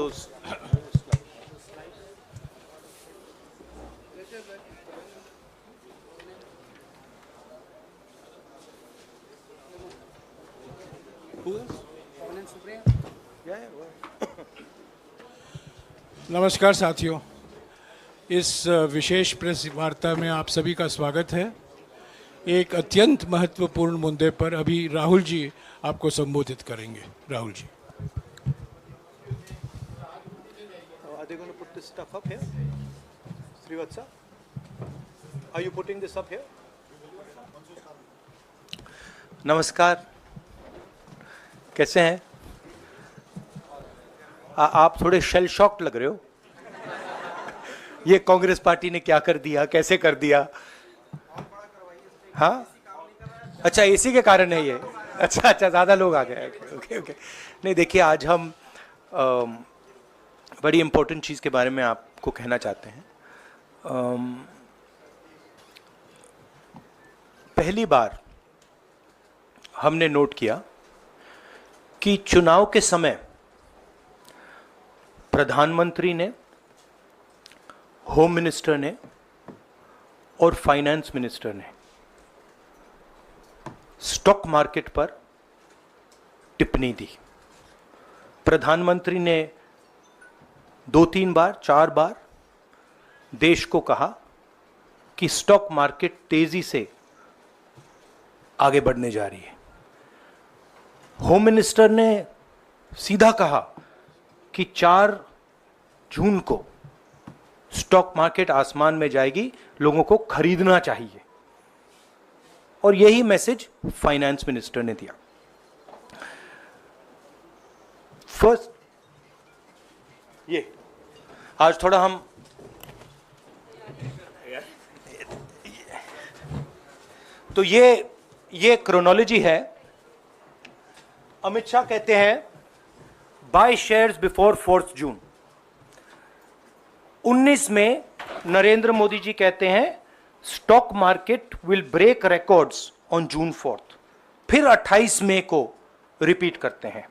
those. Who else? नमस्कार साथियों, इस विशेष प्रेस वार्ता में आप सभी का स्वागत है। एक अत्यंत महत्वपूर्ण मुद्दे पर अभी राहुल जी आपको संबोधित करेंगे। Rahul ji. Are they going to put this stuff up here? Srivatsa, are you putting this up here? नमस्कार, कैसे हैं? आप थोड़े शेल शॉक्ड लग रहे हो। ये कांग्रेस पार्टी ने क्या कर दिया, कैसे कर दिया? हाँ, अच्छा इसी के कारण है ये। अच्छा ज़्यादा लोग आ गए। ओके। नहीं देखिए, आज हम बड़ी इम्पोर्टेंट चीज़ के बारे में आपको कहना चाहते हैं। पहली बार हमने नोट किया कि चुनाव के समय प्रधानमंत्री ने, होम मिनिस्टर ने और फाइनेंस मिनिस्टर ने स्टॉक मार्केट पर टिप्पणी दी। प्रधानमंत्री ने 2-3 बार 4 बार देश को कहा कि स्टॉक मार्केट तेजी से आगे बढ़ने जा रही है। होम मिनिस्टर ने सीधा कहा कि 4 जून को स्टॉक मार्केट आसमान में जाएगी, लोगों को खरीदना चाहिए। और यही मैसेज फाइनेंस मिनिस्टर ने दिया। फर्स्ट, ये आज थोड़ा हम तो ये क्रोनोलॉजी है। अमित शाह कहते हैं बाय शेयर्स बिफोर 4 जून। 19 में नरेंद्र मोदी जी कहते हैं stock market will break records on June 4। फिर 28 मई को रिपीट करते हैं।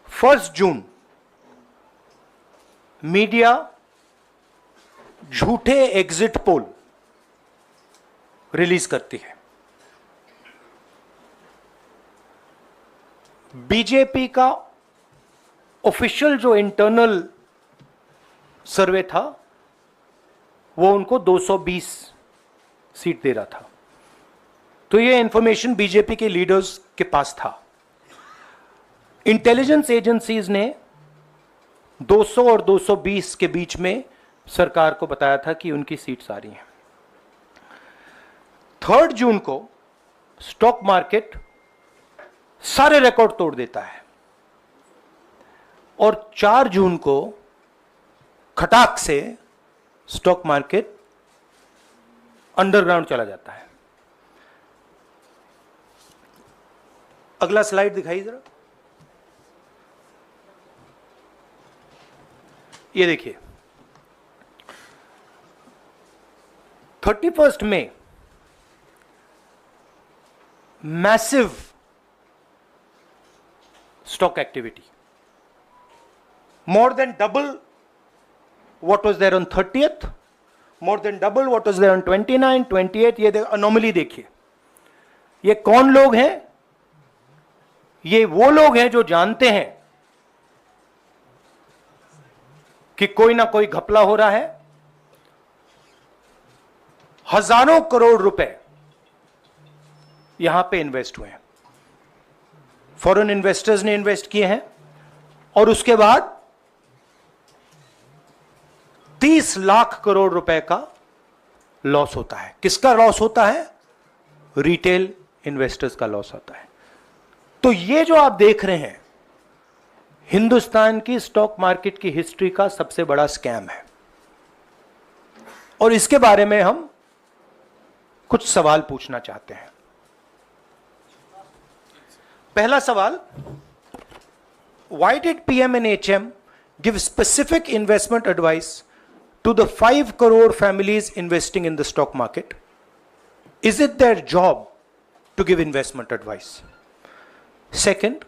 1 जून मीडिया झूठे एग्जिट पोल रिलीज करती है। बीजेपी का ऑफिशियल जो इंटरनल सर्वे था वो उनको 220 सीट दे रहा था। तो ये इंफॉर्मेशन बीजेपी के लीडर्स के पास था। इंटेलिजेंस एजेंसीज ने 200 और 220 के बीच में सरकार को बताया था कि उनकी सीट्स आ रही हैं। 3 जून को स्टॉक मार्केट सारे रिकॉर्ड तोड़ देता है और 4 जून को खटाक से स्टॉक मार्केट अंडरग्राउंड चला जाता है। अगला स्लाइड दिखाइए जरा। ये देखिए, 31 मई massive stock activity, more than double what was there on 30th, more than double what was there on 29, 28। ये अनोमली देखिए। ये कौन लोग हैं? ये वो लोग हैं जो जानते हैं कि कोई ना कोई घपला हो रहा है। हजारों करोड़ रुपए यहां पे इन्वेस्ट हुए हैं, फॉरेन इन्वेस्टर्स ने इन्वेस्ट किए हैं। और उसके बाद 30 लाख करोड़ रुपए का लॉस होता है। किसका लॉस होता है? रिटेल इन्वेस्टर्स का लॉस होता है। तो ये जो आप देख रहे हैं, हिंदुस्तान की स्टॉक मार्केट की हिस्ट्री का सबसे बड़ा स्कैम है। और इसके बारे में हम कुछ सवाल पूछना चाहते हैं। पहला सवाल, why did PM&HM give specific investment advice to the 5 crore families investing in the stock market? Is it their job to give investment advice? Second,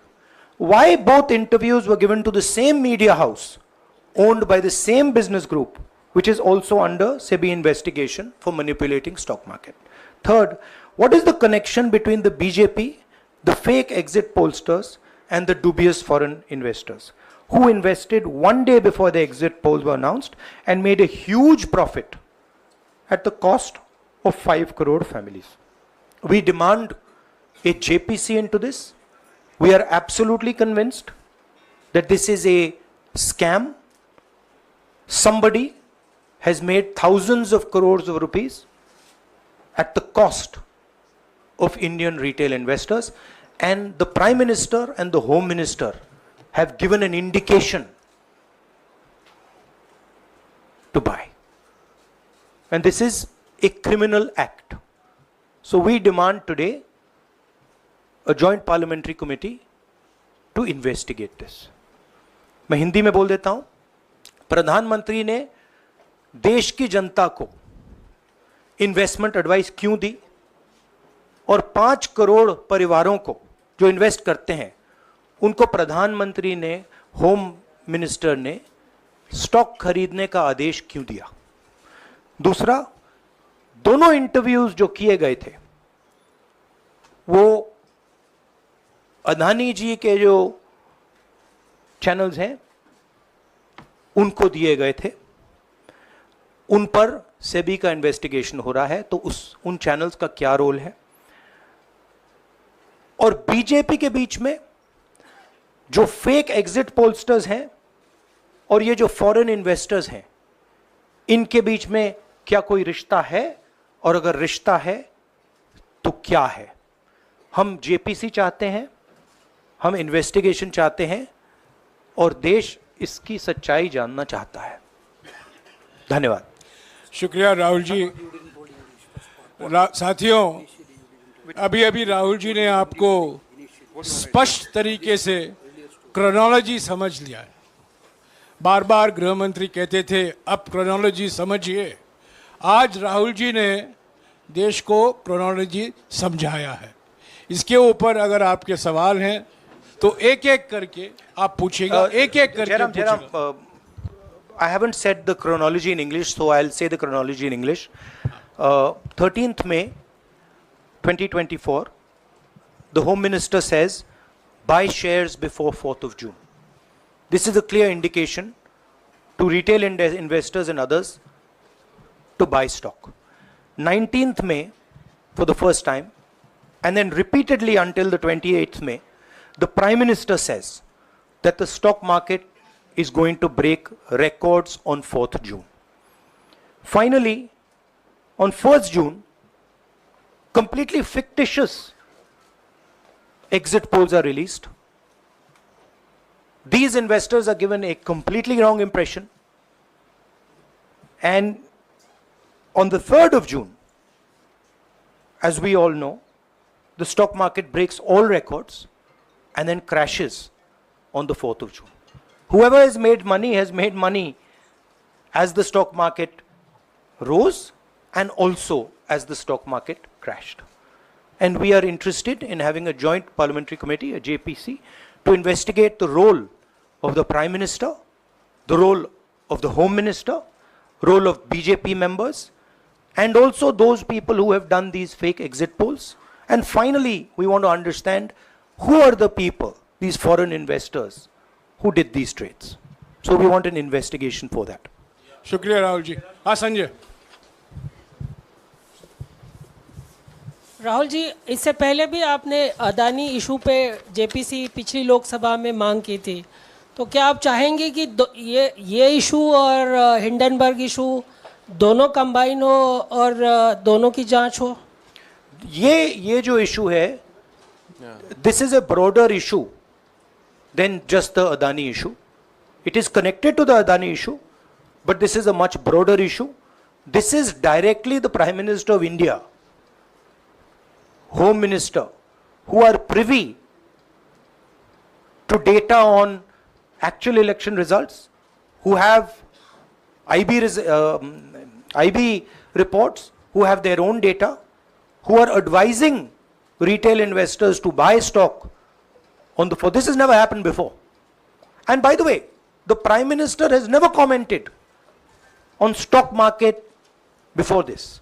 why both interviews were given to the same media house owned by the same business group, which is also under SEBI investigation for manipulating stock market. Third, what is the connection between the BJP, the fake exit pollsters, and the dubious foreign investors who invested one day before the exit polls were announced and made a huge profit at the cost of 5 crore families? We demand a JPC into this. We are absolutely convinced that this is a scam. Somebody has made thousands of crores of rupees at the cost of Indian retail investors, and the Prime Minister and the Home Minister have given an indication to buy. And this is a criminal act. So we demand today a joint parliamentary committee to investigate this. मैं हिंदी में बोल देता हूं. प्रधानमंत्री ने देश की जनता को इन्वेस्टमेंट एडवाइस क्यों दी, और 5 करोड़ परिवारों को जो इन्वेस्ट करते हैं उनको प्रधानमंत्री ने, होम मिनिस्टर ने स्टॉक खरीदने का आदेश क्यों दिया? दूसरा, दोनों इंटरव्यूज जो किए गए थे वो अदानी जी के जो चैनल्स हैं उनको दिए गए थे. उन पर सेबी का इन्वेस्टिगेशन हो रहा है, तो उन चैनल्स का क्या रोल है? और बीजेपी के बीच में जो फेक एग्जिट पोलस्टर्स हैं और ये जो फॉरेन इन्वेस्टर्स हैं, इनके बीच में क्या कोई रिश्ता है? और अगर रिश्ता है तो क्या है? हम जेपीसी चाहते हैं, हम इन्वेस्टिगेशन चाहते हैं, और देश इसकी सच्चाई जानना चाहता है. धन्यवाद. शुक्रिया राहुल जी. साथियों, अभी अभी राहुल जी ने आपको स्पष्ट तरीके से क्रोनोलॉजी समझ लिया है. बार बार गृह मंत्री कहते थे अब क्रोनोलॉजी समझिए. आज राहुल जी ने देश को क्रोनोलॉजी समझाया है. इसके ऊपर अगर आपके सवाल हैं तो एक एक करके आप पूछेगा, एक एक करके पूछेगा. I haven't said the chronology in English, so I'll say the chronology in English. 13th May 2024, the Home Minister says, buy shares before 4th of June. This is a clear indication to retail investors and others to buy stock. 19th May, for the first time, and then repeatedly until the 28th May, the Prime Minister says that the stock market is going to break records on 4th June. Finally, on 1st June, completely fictitious exit polls are released. These investors are given a completely wrong impression. And on the 3rd of June, as we all know, the stock market breaks all records and then crashes on the 4th of June. Whoever has made money as the stock market rose and also as the stock market crashed. And we are interested in having a joint parliamentary committee, a JPC, to investigate the role of the Prime Minister, the role of the Home Minister, role of BJP members, and also those people who have done these fake exit polls. And finally, we want to understand who are the people, these foreign investors, who did these trades. So we want an investigation for that. शुक्रिया राहुल जी. हाँ संजय. राहुल जी, इससे पहले भी आपने Adani issue पे JPC पिछली लोकसभा में मांग की थी, तो क्या आप चाहेंगे कि ये इशू और हिंडनबर्ग इशू दोनों कंबाइन हो और दोनों की जांच हो? ये जो इशू है, this is a broader issue than just the Adani issue. It is connected to the Adani issue, but this is a much broader issue. This is directly the Prime Minister of India, Home Minister, who are privy to data on actual election results, who have IB reports, who have their own data, who are advising retail investors to buy stock for this has never happened before. And by the way, the Prime Minister has never commented on stock market before this.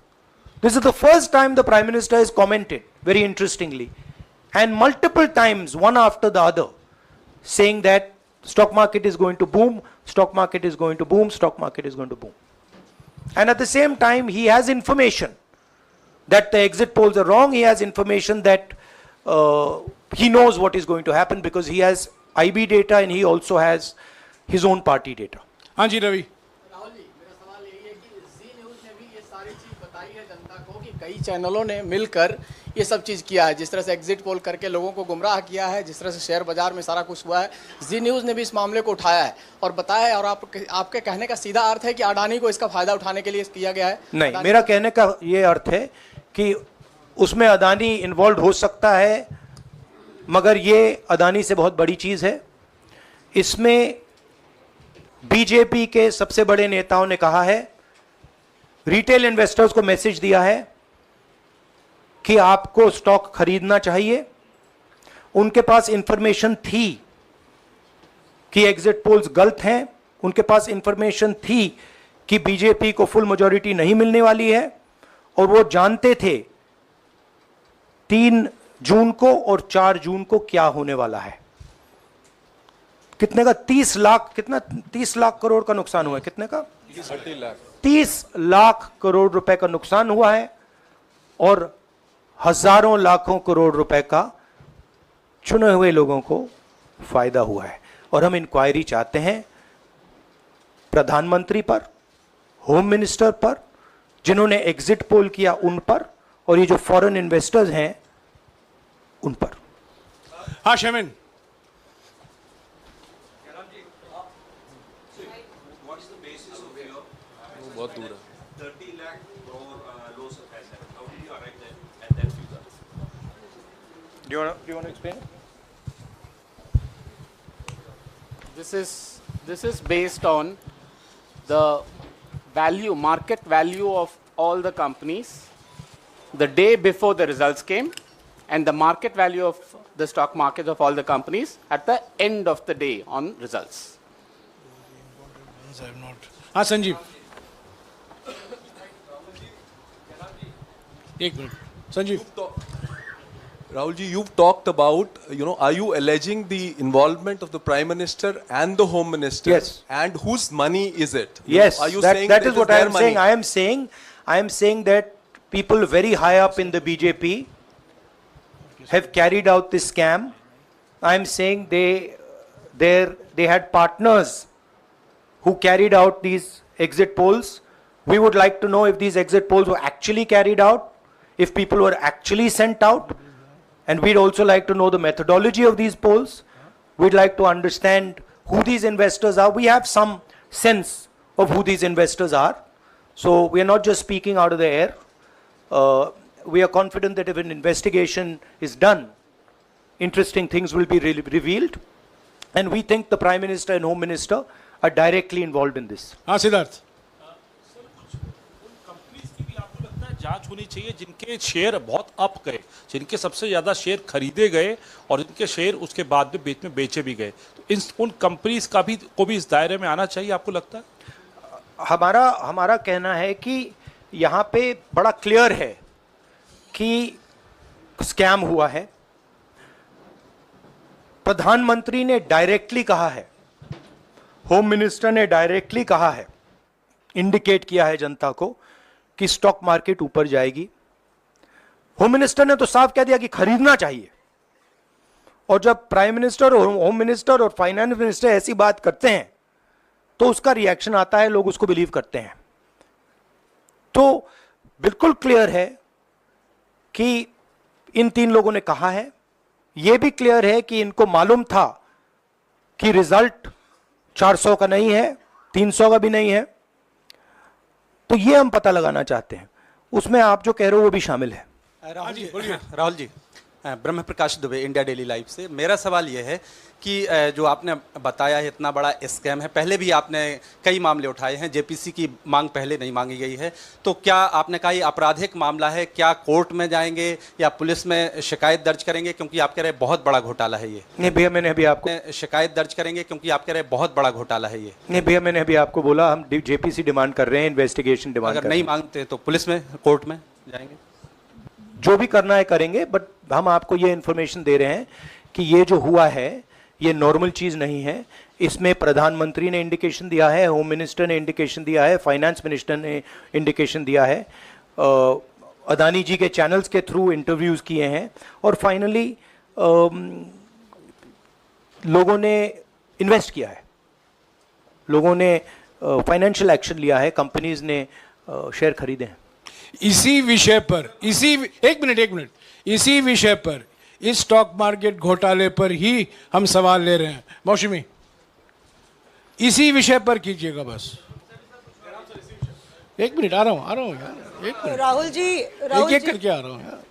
This is the first time the Prime Minister has commented, very interestingly, and multiple times, one after the other, saying that stock market is going to boom, stock market is going to boom, stock market is going to boom. And at the same time, he has information that the exit polls are wrong. He has information that he knows what is going to happen because he has IB data and he also has his own party data. हाँ जी रवि। राहुल जी, मेरा सवाल यही है कि जी news ने भी ये सारी चीज़ बताई है जनता को कि कई चैनलों ने मिलकर ये सब चीज़ किया है, जिस तरह से एग्जिट पोल करके लोगों को गुमराह किया है, जिस तरह से शेयर बाजार में सारा कुछ हुआ है। जी न्यूज़ ने भी इस मामले को उठाया है और बताया है, और आपके कहने का सीधा अर्थ है कि अडानी को इसका फायदा उठाने के लिए किया गया है? नहीं, मेरा कहने का ये अर्थ है कि उसमें अडानी इन्वॉल्व हो सकता है, मगर ये अडानी से बहुत बड़ी चीज़ है। इसमें बीजेपी के सबसे बड़े नेताओं ने कहा है, रिटेल इन्वेस्टर्स को मैसेज दिया है कि आपको स्टॉक खरीदना चाहिए। उनके पास इंफॉर्मेशन थी कि एग्जिट पोल्स गलत हैं, उनके पास इंफॉर्मेशन थी कि बीजेपी को फुल मेजॉरिटी नहीं मिलने वाली है, और वो जानते थे 3 जून को और 4 जून को क्या होने वाला है। कितने का 30 लाख, कितना 30 लाख करोड़ का नुकसान हुआ है? कितने का? 30 लाख करोड़ रुपए का नुकसान हुआ है और हजारों लाखों करोड़ रुपए का चुने हुए लोगों को फायदा हुआ है। और हम इंक्वायरी चाहते हैं प्रधानमंत्री पर, होम मिनिस्टर पर, जिन्होंने एग्जिट पोल किया उन पर, और ये जो फॉरेन इन्वेस्टर्स हैं उन पर। हाँ शेमिन। बहुत दूर है। 30 lakh crore loss of asset. How did you arrive at that figure? Do you want to explain? This is based on the value, market value of all the companies the day before the results came, and the market value of the stock market of all the companies at the end of the day on results. हाँ संजीव, एक minute Sanjeev. Rahul ji, you've talked about, are you alleging the involvement of the Prime Minister and the Home Minister? Yes. And whose money is it? Yes, Are you that, saying that it is what I their am money? saying. I am saying that people very high up in the BJP have carried out this scam. I am saying they had partners who carried out these exit polls. We would like to know if these exit polls were actually carried out, if people were actually sent out, and we'd also like to know the methodology of these polls. We'd like to understand who these investors are. We have some sense of who these investors are. So we are not just speaking out of the air. We are confident that if an investigation is done, interesting things will be revealed. And we think the Prime Minister and Home Minister are directly involved in this. हाँ Siddharth. Companies की भी आपको लगता है जांच होनी चाहिए जिनके शेयर बहुत अप गए, जिनके सबसे ज्यादा शेयर खरीदे गए और जिनके शेयर उसके बाद में बीच में बेचे भी गए, तो उन कंपनीज का भी को भी इस दायरे में आना चाहिए, आपको लगता है? हमारा कहना है कि यहाँ पे बड़ा क्लियर है कि स्कैम हुआ है। प्रधानमंत्री ने डायरेक्टली कहा है, होम मिनिस्टर ने डायरेक्टली कहा है, इंडिकेट किया है जनता को कि स्टॉक मार्केट ऊपर जाएगी। होम मिनिस्टर ने तो साफ कह दिया कि खरीदना चाहिए। और जब प्राइम मिनिस्टर और होम मिनिस्टर और फाइनेंस मिनिस्टर ऐसी बात करते हैं तो उसका रिएक्शन आता है, लोग उसको बिलीव करते हैं। तो बिल्कुल क्लियर है कि इन 3 लोगों ने कहा है। यह भी क्लियर है कि इनको मालूम था कि रिजल्ट 400 का नहीं है, 300 का भी नहीं है। तो ये हम पता लगाना चाहते हैं, उसमें आप जो कह रहे हो वो भी शामिल है। हाँ जी, राहुल जी, ब्रह्म प्रकाश दुबे, इंडिया डेली लाइफ से। मेरा सवाल ये है कि जो आपने बताया है इतना बड़ा स्कैम है, पहले भी आपने कई मामले उठाए हैं, जेपीसी की मांग पहले नहीं मांगी गई है, तो क्या आपने कहा ये आपराधिक मामला है, क्या कोर्ट में जाएंगे या पुलिस में शिकायत दर्ज करेंगे, क्योंकि आप कह रहे बहुत बड़ा घोटाला है ये? नहीं भैया, मैंने अभी आपको शिकायत दर्ज करेंगे क्योंकि आप कह रहे बहुत बड़ा घोटाला है ये? नहीं भैया, मैंने अभी आपको बोला हम जेपीसी डिमांड कर रहे हैं, इन्वेस्टिगेशन डिमांड अगर नहीं मांगते तो पुलिस में, कोर्ट में जाएंगे? जो भी करना है करेंगे, बट हम आपको ये इन्फॉर्मेशन दे रहे हैं कि ये जो हुआ है ये नॉर्मल चीज़ नहीं है। इसमें प्रधानमंत्री ने इंडिकेशन दिया है, होम मिनिस्टर ने इंडिकेशन दिया है, फाइनेंस मिनिस्टर ने इंडिकेशन दिया है, अदानी जी के चैनल्स के थ्रू इंटरव्यूज़ किए हैं, और फाइनली लोगों ने इन्वेस्ट किया है, लोगों ने फाइनेंशियल एक्शन लिया है, कंपनीज ने शेयर खरीदे हैं। इसी विषय पर, एक मिनट, इसी विषय पर, इस स्टॉक मार्केट घोटाले पर ही हम सवाल ले रहे हैं। मौसमी, इसी विषय पर कीजिएगा बस। एक मिनट, आ रहा हूँ यार, एक मिनट। राहुल जी, एक करके आ रहा हूँ यार।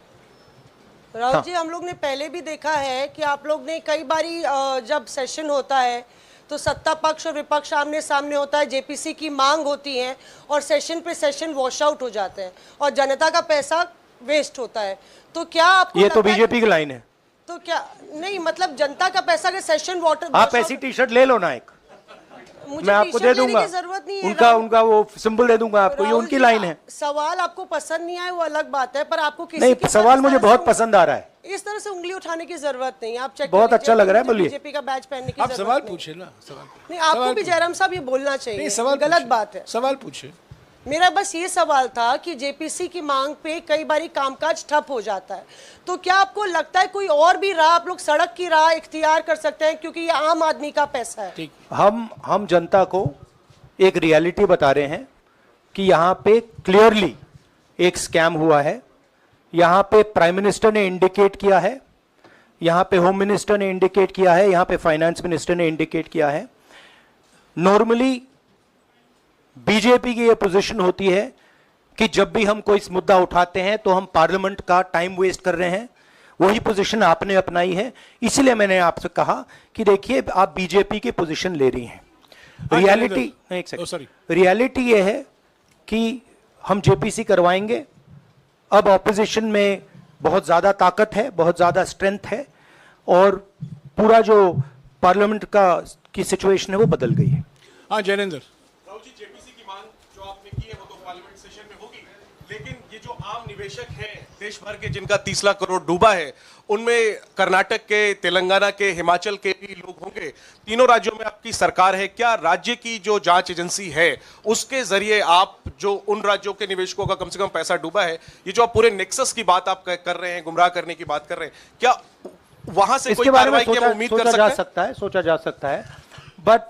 राहुल जी, हम लोग ने पहले भी देखा है कि आप लोग ने कई बारी जब सेशन होता है तो सत्ता पक्ष और विपक्ष आमने सामने होता है, जेपीसी की मांग होती है और सेशन पे सेशन वॉश आउट हो जाते हैं और जनता का पैसा वेस्ट होता है। तो क्या आपको ये तो बीजेपी की लाइन है। तो क्या नहीं, मतलब जनता का पैसा के सेशन वाटर, आप ऐसी टी शर्ट ले लो ना एक, मैं आपको दे दूंगा, जरूरत नहीं है, उनका वो सिंबल दे दूंगा आपको, ये उनकी लाइन है। सवाल आपको पसंद नहीं आए वो अलग बात है, पर आपको किसी नहीं, के सवाल मुझे बहुत पसंद आ रहा है। इस तरह से उंगली उठाने की जरूरत नहीं। आप चेक बहुत अच्छा लग रहा है, बोलिए। बीजेपी का बैच पहनने की आप जरूरत सवाल नहीं। पूछे ना, सवाल नहीं, आपको भी जयराम साहब ये बोलना चाहिए, नहीं, सवाल गलत पूछे, बात है। सवाल पूछे। मेरा बस ये सवाल था कि जेपीसी की मांग पे कई बारी कामकाज ठप हो जाता है, तो क्या आपको लगता है कोई और भी राह आप लोग सड़क की राह इख्तियार कर सकते हैं, क्योंकि ये आम आदमी का पैसा है? ठीक, हम जनता को एक रियलिटी बता रहे हैं कि यहाँ पे क्लियरली एक स्कैम हुआ है। यहाँ पे प्राइम मिनिस्टर ने इंडिकेट किया है, यहाँ पे होम मिनिस्टर ने इंडिकेट किया है, यहाँ पे फाइनेंस मिनिस्टर ने इंडिकेट किया है। नॉर्मली बीजेपी की ये पोजीशन होती है कि जब भी हम कोई मुद्दा उठाते हैं तो हम पार्लियामेंट का टाइम वेस्ट कर रहे हैं। वही पोजीशन आपने अपनाई है, इसलिए मैंने आपसे कहा कि देखिए आप बीजेपी की पोजीशन ले रही हैं। रियलिटी ये है कि हम जेपीसी करवाएंगे। अब ऑपोजिशन में बहुत ज़्यादा ताकत है, बहुत ज़्यादा स्ट्रेंथ है, और पूरा जो पार्लियामेंट की सिचुएशन है वो बदल गई है। हाँ जैनेंद्र। राहुल जी, जेपीसी की मांग जो आपने की है वो तो पार्लियामेंट सेशन में होगी, लेकिन ये जो आम निवेशक हैं देश भर के जिनका 30 लाख करोड़ डूबा है, उनमें कर्नाटक के, तेलंगाना के, हिमाचल के भी लोग होंगे। तीनों राज्यों में आपकी सरकार है, क्या राज्य की जो जांच एजेंसी है उसके जरिए आप जो उन राज्यों के निवेशकों का कम से कम पैसा डूबा है, ये जो आप पूरे नेक्सस की बात आप कर रहे हैं, गुमराह करने की बात कर रहे हैं, क्या वहां से कोई कार्रवाई की हम उम्मीद कर सकते हैं? सोचा जा सकता है, बट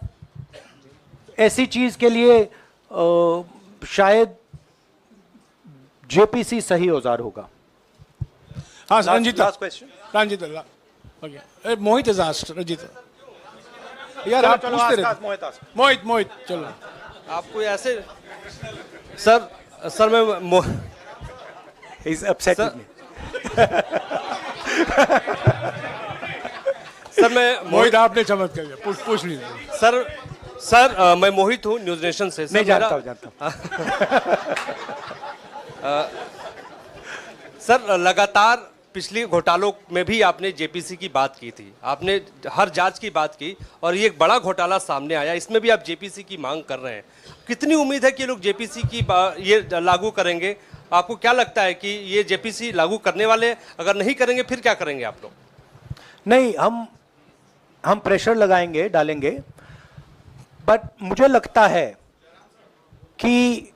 ऐसी चीज के लिए शायद जेपीसी सही औजार होगा। हाँ Ranjita, Ranjita, okay, Mohit is asked, Ranjita यार आप पूछते रहे। मोहित चलो। आपको ऐसे सर मैं इज अपसेट सर मैं मोहित, आपने चमत्कार किया, पूछ लीजिए। सर मैं मोहित हूँ, न्यूज नेशन से। नहीं जानता। सर लगातार पिछले घोटालों में भी आपने जेपीसी की बात की थी, आपने हर जांच की बात की, और ये एक बड़ा घोटाला सामने आया, इसमें भी आप जेपीसी की मांग कर रहे हैं। कितनी उम्मीद है कि लोग जेपीसी की ये लागू करेंगे? आपको क्या लगता है कि ये जेपीसी लागू करने वाले, अगर नहीं करेंगे फिर क्या करेंगे आप लोग? नहीं, हम प्रेशर लगाएंगे, डालेंगे, बट मुझे लगता है कि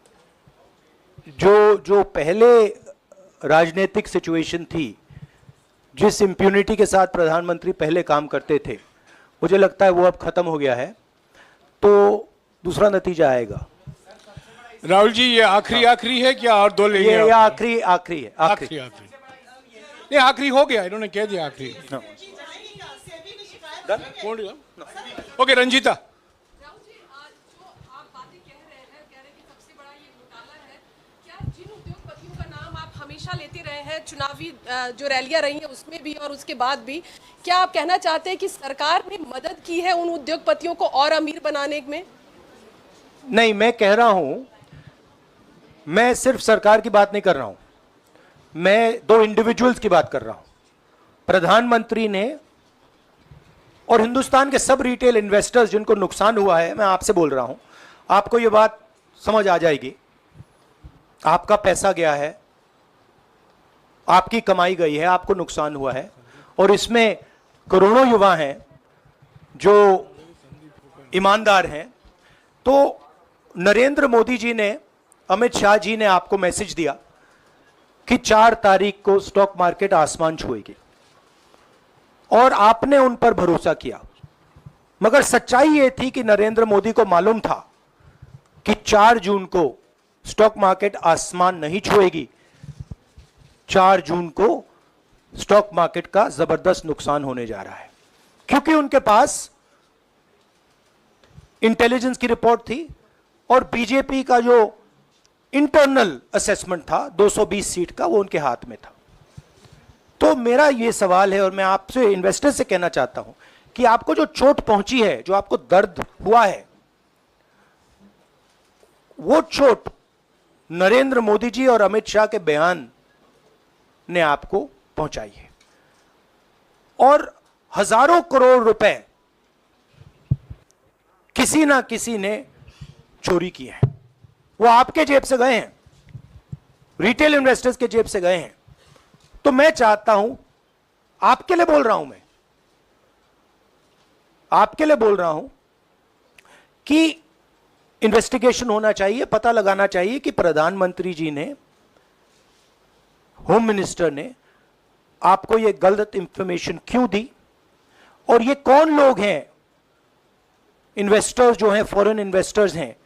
जो पहले राजनीतिक सिचुएशन थी, जिस इम्प्यूनिटी के साथ प्रधानमंत्री पहले काम करते थे, मुझे लगता है वो अब खत्म हो गया है, तो दूसरा नतीजा आएगा। राहुल जी, ये आखिरी है क्या और दो लेंगे? ये आखिरी है। नहीं, आखिरी हो गया, इन्होंने कह दिया आखिरी। ओके रंजीता। हमेशा लेते रहे हैं, चुनावी जो रैलियां रही हैं उसमें भी और उसके बाद भी। क्या आप कहना चाहते हैं कि सरकार ने मदद की है उन उद्योगपतियों को और अमीर बनाने में? नहीं, मैं कह रहा हूं, मैं सिर्फ सरकार की बात नहीं कर रहा हूं, मैं दो इंडिविजुअल्स की बात कर रहा हूं। प्रधानमंत्री ने और हिंदुस्तान के सब रिटेल इन्वेस्टर्स जिनको नुकसान हुआ है, मैं आपसे बोल रहा हूं, आपको यह बात समझ आ जाएगी। आपका पैसा गया है, आपकी कमाई गई है, आपको नुकसान हुआ है, और इसमें करोड़ों युवा हैं जो ईमानदार हैं। तो नरेंद्र मोदी जी ने, अमित शाह जी ने आपको मैसेज दिया कि 4 तारीख को स्टॉक मार्केट आसमान छुएगी, और आपने उन पर भरोसा किया। मगर सच्चाई यह थी कि नरेंद्र मोदी को मालूम था कि 4 जून को स्टॉक मार्केट आसमान नहीं छुएगी। 4 जून को स्टॉक मार्केट का जबरदस्त नुकसान होने जा रहा है, क्योंकि उनके पास इंटेलिजेंस की रिपोर्ट थी और बीजेपी का जो इंटरनल असेसमेंट था 220 सीट का, वो उनके हाथ में था। तो मेरा यह सवाल है, और मैं आपसे इन्वेस्टर से कहना चाहता हूं कि आपको जो चोट पहुंची है, जो आपको दर्द हुआ है, वो चोट नरेंद्र मोदी जी और अमित शाह के बयान ने आपको पहुंचाई है। और हजारों करोड़ रुपए किसी ना किसी ने चोरी किए हैं, वो आपके जेब से गए हैं, रिटेल इन्वेस्टर्स के जेब से गए हैं। तो मैं चाहता हूं, आपके लिए बोल रहा हूं, मैं आपके लिए बोल रहा हूं कि इन्वेस्टिगेशन होना चाहिए, पता लगाना चाहिए कि प्रधानमंत्री जी ने, होम मिनिस्टर ने आपको यह गलत इंफॉर्मेशन क्यों दी, और ये कौन लोग हैं, इन्वेस्टर्स जो हैं, फॉरेन इन्वेस्टर्स हैं,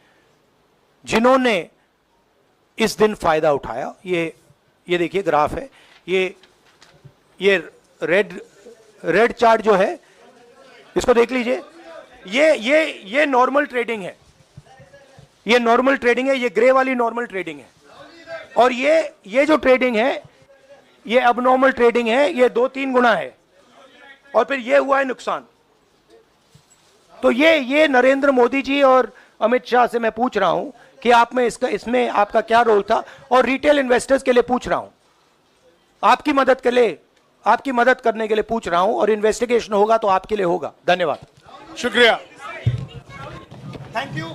जिन्होंने इस दिन फायदा उठाया। ये देखिए ग्राफ है, ये रेड चार्ट जो है, इसको देख लीजिए। ये नॉर्मल ट्रेडिंग है, ये नॉर्मल ट्रेडिंग है, ये ग्रे वाली नॉर्मल ट्रेडिंग है, और ये जो ट्रेडिंग है ये अबनॉर्मल ट्रेडिंग है, ये 2-3 गुना है, और फिर ये हुआ है नुकसान। तो ये नरेंद्र मोदी जी और अमित शाह से मैं पूछ रहा हूं कि आप में इसमें आपका क्या रोल था, और रिटेल इन्वेस्टर्स के लिए पूछ रहा हूं, आपकी मदद के लिए, आपकी मदद करने के लिए पूछ रहा हूं, और इन्वेस्टिगेशन होगा तो आपके लिए होगा। धन्यवाद, शुक्रिया। Thank you.